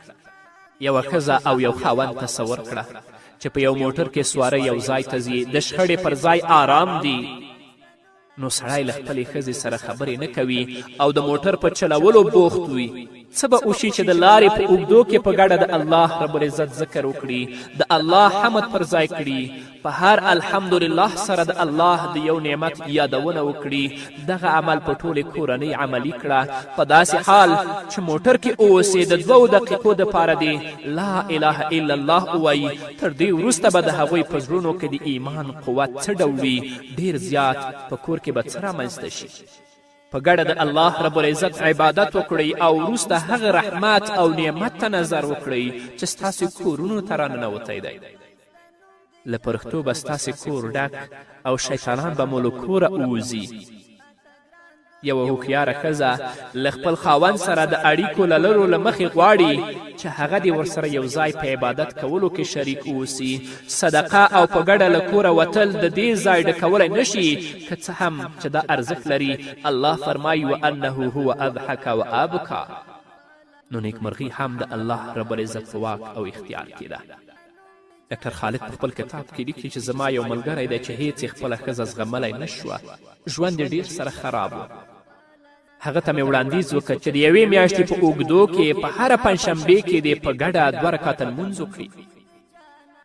یوه ښځه او یو خاوند تصور کړه چې په یو موټر کې سواره یو ځای ته ځي د شخړې پر ځای آرام دی. نو سړی له خپلې ښځې سره خبرې نه کوي او د موټر په چلولو بوخت وي. څه به وشي چې د لارې په اوږدو کې په ګډه د الله رب العزت ذکر وکړي، د الله حمد پر ځای کړي، په هر الحمدلله سره د الله د یو نعمت یادونه وکړي. دغه عمل په ټولې کورنۍ عملي کړه. په داسې حال چې موټر کې اوسې د 2 دقیقو دپاره دې لا اله الا الله ووایي. تر دې وروسته به د هغوی په زړونو کې د ایمان قوت څه ډول وي، ډېر زیات په کور کې به څه رامنځته شي. په ګډه د الله رب العزت عبادت وکړئ او وروسته هغه رحمت او نعمت ته نظر وکړئ چې ستاسې کورونو ته راننوتی دی. له پرښتو به ستاسې کور ډک او شیطانان به مو له کوره ووځي. یوه هوښیاره ښځه له خپل خاوند سره د اړیکو له لرو له مخې غواړي چې هغه دې ورسره یو ځای په عبادت کولو کې شریک اوسي. صدقه او په ګډه له کوره وتل د دې ځای ډکولی نه شي، که څه هم چې دا ارزښت لري. الله فرمایي وانه هو اضحک و ابکا. نو نیکمرغي هم د الله رب العزت په واک او اختیار کې ده. ډاکټر خالد په خپل کتاب کې لیکي چې زما یو ملګری دی چې هیڅ یې خپله ښځه زغملی نه شوه، ژوند یې ډېر سره خراب و. هغه ته مې وړاندیز وکړ چې د یوې میاشتې په اوږدو کې په هره پنجشنبې کې دې په ګډه 2 رکعته لمونځ وکړي.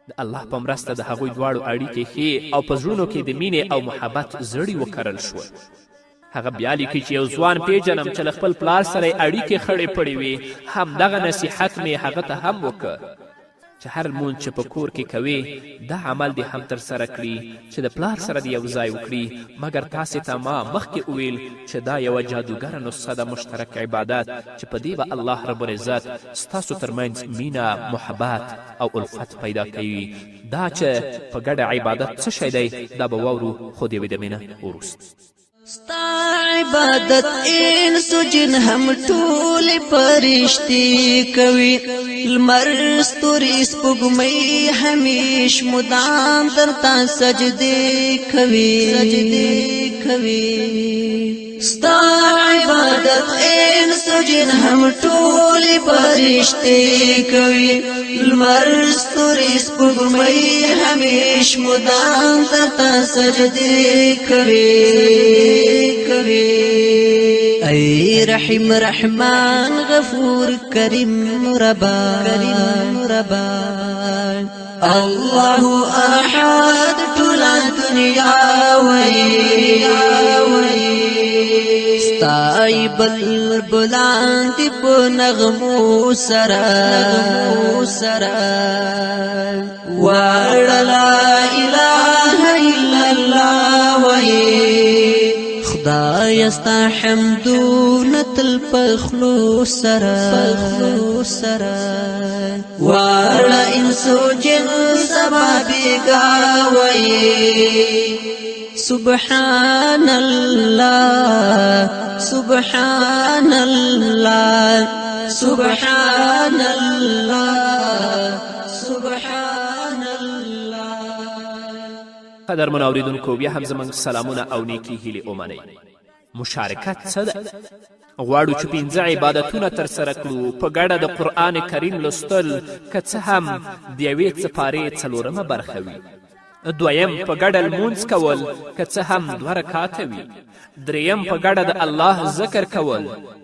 د الله په مرسته د هغوی دواړو اړیکې ښې او په زړونو کې د مینې او محبت زړي وکرل شوه. هغه بیا لیکي چې یو ځوان پیژنم چې له خپل پلار سره یې اړیکې خړې پړې وې. همدغه نصیحت مې هغه ته هم وکړ چې هر لمونځ چې په کور کې کوې دا عمل دې هم ترسره کړي چې د پلار سره دې یو ځای وکړي. مګر تاسې ته ما مخکې وویل چې دا یوه جادوګره نسخه ده مشترک عبادت چې په دې به الله رب العزت ستاسو ترمنځ مینه محبت او الفت پیدا کوي. دا چې په ګډه عبادت څه شی دی دا به واورو خو د یوې دمې نه وروسته. ستا عبادت انس و جن هم ټول فرشتي کوي. لمر ستوري سپوږمۍ همیش مدام درته سجدې کوي. ستا عبادت انس و جن هم ټول فرشتي کوي. لمر ستوري سپوږمۍ همیش مدام درته سجدې کوي. ای رحیم رحمان غفور کریم ربا الله احد ټول دنیا وای ستای بل بلند په نغمو سره وړ لا اله الا الله وای خدای استا حمدون تل پخلو سرا واړه انسو جن سبا بیگاوی سبحان الله سبحان الله سبحان الله سبحان الله. قدرمن اوریدونکو بیا هم زموږ سلامونه او نیکي هیلې ومنئ. مشارکت څه ده؟ غواړو چې 5 عبادتونه ترسره کړو. په ګډه د قرآن کریم لوستل که څه هم د یوې څپارې 4مه برخه وي. دویم په ګډه لمونځ کول که څه هم 2 رکعاته وي. دریم په ګډه د الله ذکر کول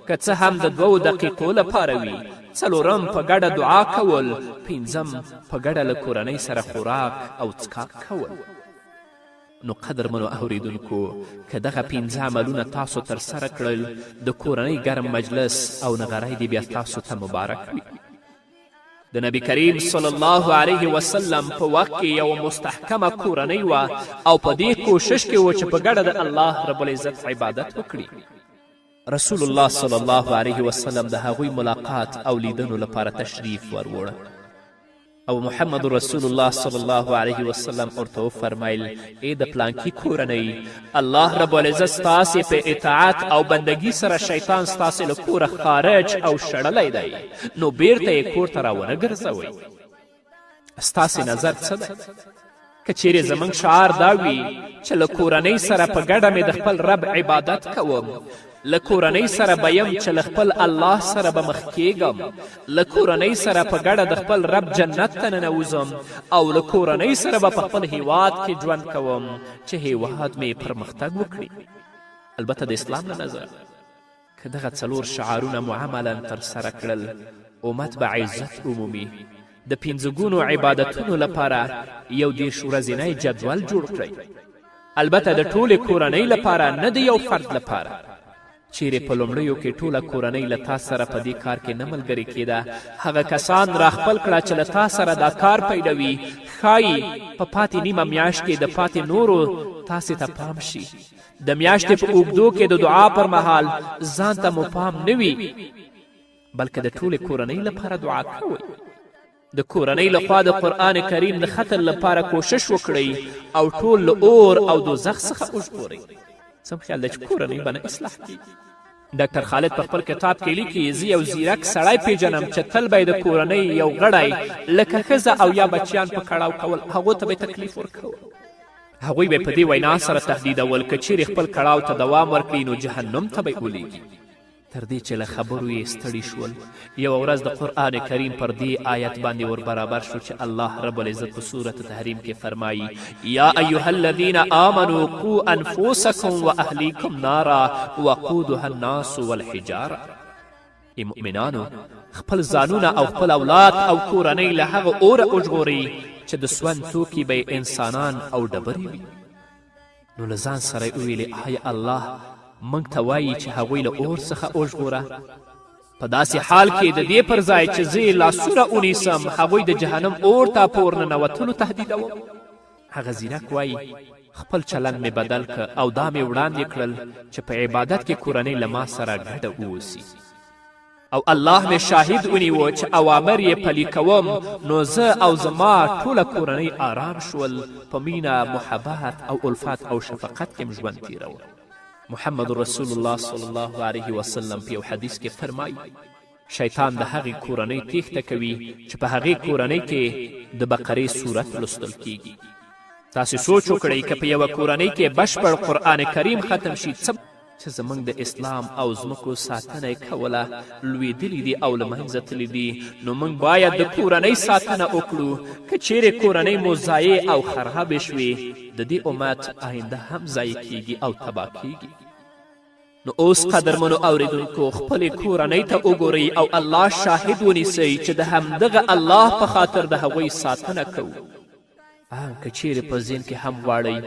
که څه هم د 2 دقیقو لپاره وي. څلورم په ګډه دعا کول. پنځم په ګډه له کورنۍ سره خوراک او څښاک کول. نو قدرمنو اوریدونکو که دغه 5 عملونه تاسو ترسره کړل د کورنۍ ګرم مجلس او نغری دې بیا تاسو ته مبارک وي. د نبی کریم صلی الله علیه وسلم په وخت کې یو مستحکمه کورنۍ وه او په دې کوشش کې و چې په ګډه د الله رب العزت عبادت وکړي. رسول الله صلی الله علیه وسلم د هغوی ملاقات او لیدنو لپاره تشریف وروړه او محمد رسول الله صلی الله علیه وسلم ورته وفرمیل ای د پلانکي کورنۍ الله رب العزت ستاسې په اطاعت او بندگی سره شیطان ستاسې له کوره خارج او شړلی دی، نو بیرته یې کور ته راونه ګرځوئ. ستاسې نظر څه دی؟ که چیرې زموږ شعار دا وي چې له کورنۍ سره په ګډه مې د خپل رب عبادت کوم، له کورنۍ سره به یم چې له خپل الله سره به مخ کیږم، له کورنۍ سره په ګډه د خپل رب جنت ته ننوځم او له کورنۍ سره به په خپل هیواد کې ژوند کوم چې هیواد مې پرمختګ وکړي. البته د اسلام له نظر که دغه 4 شعارونه مو عملا ترسره کړل، امت به عزت عمومي د 5 عبادتونو لپاره یو 10 ورځنی جدول جوړ کړئ. البته د ټولې کورنۍ لپاره، نه د یو فرد لپاره. چیرې په لومړیو کې ټوله کورنۍ له تا سره په دې کار کې نه ملګرې کېده، هغه کسان راخپل کړه چې له تا سره دا کار پیلوي. ښایي په پاتې نیمه میاشت کې د پاتې نورو تاسې ته پام شي. د میاشتې په اوږدو کې د دعا پر مهال ځان ته مو پام نه وي، بلکې د ټولې کورنۍ لپاره دعا کوئ. د کورنۍ لخوا د قرآن کریم د ختم لپاره کوشش وکړئ او ټول له اور او دوزخ څخه وژغورئ. سم خیال ده چې کورنۍ به نه اصلاح کېږي. ډاکټر خالد په خپل کتاب کې لیکي زه یو زیرک سړی پیژنم چې تل به یې د کورنۍ یو غړی لکه ښځه او یا بچیان په کړاو کول، هغو ته به یې تکلیف ورکول. هغوی به په دې وینا سره تهدیدول که چیرې خپل کړاو ته دوام ورکړي نو جهنم ته به یې ولیږي. تر دې چې له خبرو یې ستړي شول. یوه ورځ د قرآن کریم پر دې آیت باندې ور برابر شو چې الله رب العزت په سورة تحریم کې فرمایي یا ایها الذین آمنوا قوا انفسکم واهلیکم نارا وقودها الناس والحجاره. ای مؤمنانو، خپل ځانونه او خپل اولاد او کورنۍ له هغه اوره وژغورئ چې د سون توکي به انسانان او ډبرې وي. نو له ځان سره یې وویلې آیا الله موږ ته وایي چې هغوی له اور څخه وژغوره؟ په داسې حال کې د دې پر ځای چې زه یې لاسونه ونیسم هغوی د جهنم اور ته په ورننوتلو تهدیدوم. هغه زیرک وایي خپل چلند مې بدل که او دا مې وړاندې کړل چې په عبادت کې کورنۍ له ما سره ګډه واوسي او الله مې شاهد ونیوه چې اوامر یې پلي کوم، نو زه او زما ټوله کورنۍ آرام شول، په مینه، محبت او الفت او شفقت کې م ژوند تېروه. محمد رسول الله صلی الله علیه وسلم په یو حدیث کې فرمایي شیطان د هغې کورنۍ تیښته کوي چې په هغې کورنۍ کې د بقرې صورت لوستل کیږي. تاسې سوچ وکړئ که په یوه کورنۍ کې بشپړ قرآن کریم ختم شي څه چې زموږ د اسلام او ځمکو ساتنه یې کوله لوېدلي دي او له منځه تللي دي، نو موږ باید د کورنۍ ساتنه وکړو. که چیرې کورنۍ مو ضایع او خرابې شوې د دې امت آینده هم ضایع کیږي او تباه کیږي. نو اوس قدرمنو اوریدونکو خپلې کورنۍ ته وګورئ او الله شاهد ونیسئ چې د همدغه الله په خاطر د هغوی ساتنه کوو. که چیرې په ذهن کې هم غواړئ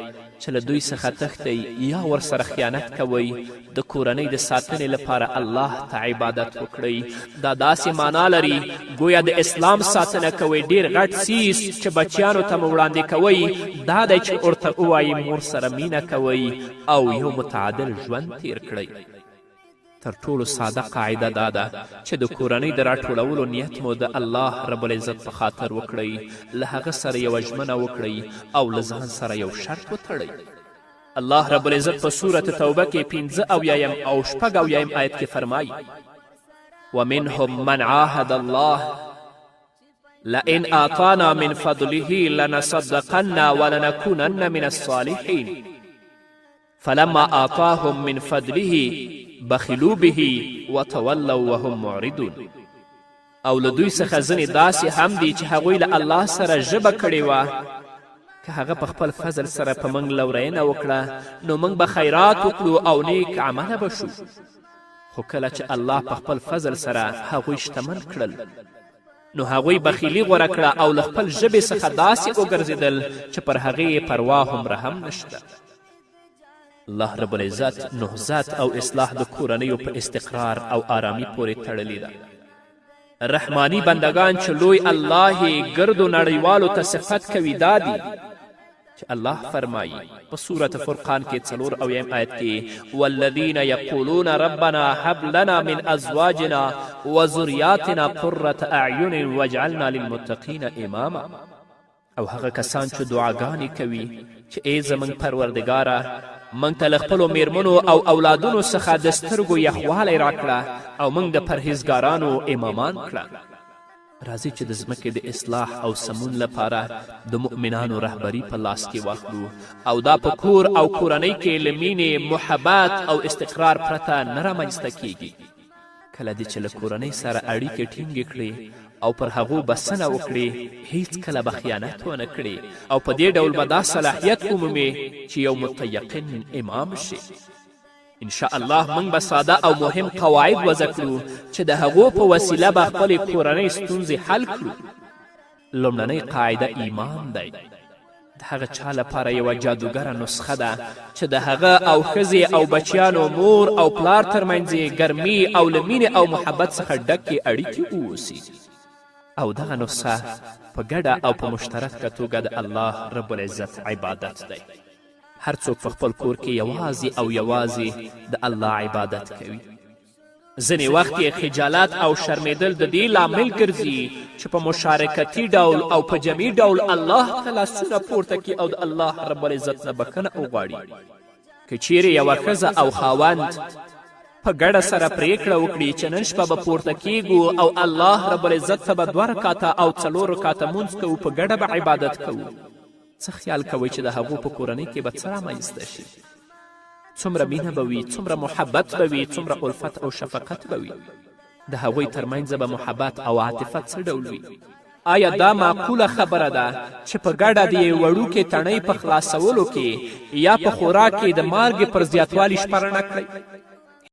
چې له دوی څخه تښتئ یا ورسره خیانت کوئ، د کورنۍ د ساتنې لپاره الله ته عبادت وکړئ. دا داسې معنا لري گویا د اسلام ساتنه کوئ. ډېر غټ څیز چې بچیانو ته مو وړاندې کوئ دا دی چې ورته ووایي مور سره مینه کوئ او یو متعادل ژوند تیر کړئ. تر ټولو ساده قاعده دا ده چې د کورنۍ د راټولولو نیت مو د الله رب العزت په خاطر وکړئ، له هغه سره یوه ژمنه وکړئ او له ځان سره یو شرط وتړئ. الله رب العزت په سورة توبه کې 75 او 76 آیت کې فرمایي ومنهم من عاهد الله لئن آتانا من فضله لنصدقن ولنكونن من الصالحين فلما آتاهم من فضله بخلوا به وتولوا وهم معرضون. او له دوی څخه ځینې داسې هم دي چې هغوی له الله سره ژبه کړې وه که هغه په خپل فضل سره په موږ لورینه وکړه نو موږ به خیرات وکړو او نیک عمله به شو. خو کله چې الله په خپل فضل سره هغوی شتمن کړل نو هغوی بخیلي غوره کړه او له خپل ژبې څخه داسې وګرځېدل چې پر هغې پروا هم رحم نشته. الله رب العزت نهضت او اصلاح د کورنیو په استقرار او آرامي پورې تړلې ده. رحمانی بندگان چې لوی الله یې ګردو نړیوالو ته صفت کوي دا دي چې الله فرمایي په سورة فرقان کې 4 آیت کې والذین یقولون ربنا هب لنا من ازواجنا وذریاتنا قرة اعین واجعلنا للمتقین اماما. او هغه کسان چې دعاګانې کوي چې ای زموږ پروردګاره موږ ته له خپلو میرمنو او اولادونو څخه د سترګو یخوالی راکړه او موږ د پرهیزګارانو امامان کړه. راځئ چې د ځمکې د اصلاح او سمون لپاره د مؤمنانو رهبري په لاس کې واخلو او دا په کور او کورنۍ کې له مینې، محبت او استقرار پرته نه رامنځته کیږي. کله دې چې له کورنۍ سره اړیکې ټینګې کړې او پر هغو بسنه وکړې هیڅ کله به خیانت ونه کړې او په دې ډول به دا صلاحیت ومومې چې یو متیقن امام شي. انشاء الله موږ به ساده او مهم قواعد وضع کړو چې د هغو په وسیله به خپلې کورنۍ ستونزې حل کړو. لومړنۍ قاعده ایمان دی. د هغه چا لپاره یوه جادوګره نسخه ده چې د هغه او ښځې او بچیانو مور او پلار ترمنځ ګرمي او له مینې او محبت څخه ډکې اړیکې واوسي. او دغه نسخه په ګډه او په مشترکه توګه د الله رب العزت عبادت دی. هر څوک په خپل کور کې یوازې او یوازې د الله عبادت کوي. ځینې وخت یې خجالت او شرمېدل د دې لامل ګرځي چې په مشارکتي ډول او په جمعي ډول الله ته لاسونه پورته کړي او د الله رب العزت نه بښنه وغواړي. که چیرې یوه ښځه او خاوند په ګډه سره پریکړه وکړي چې نن شپه به پورته کیږو او الله رب العزت ته به 2 رکاته او 4 رکاته مونځ کوو، په ګډه به عبادت کوو، څه خیال کوئ چې د هغو په کورنۍ کې به څه رامنځته شي؟ څومره مینه به وي، څومره محبت به وي، څومره الفت او شفقت به وي. د هغوی ترمنځ به محبت او عاطفت څه ډول وي؟ آیا دا معقوله خبره ده چې په ګډه د یوې وړوکې تڼۍ په خلاصولو کې یا په خوراک کې د مالګې پر زیاتوالي شپه رڼه کړئ؟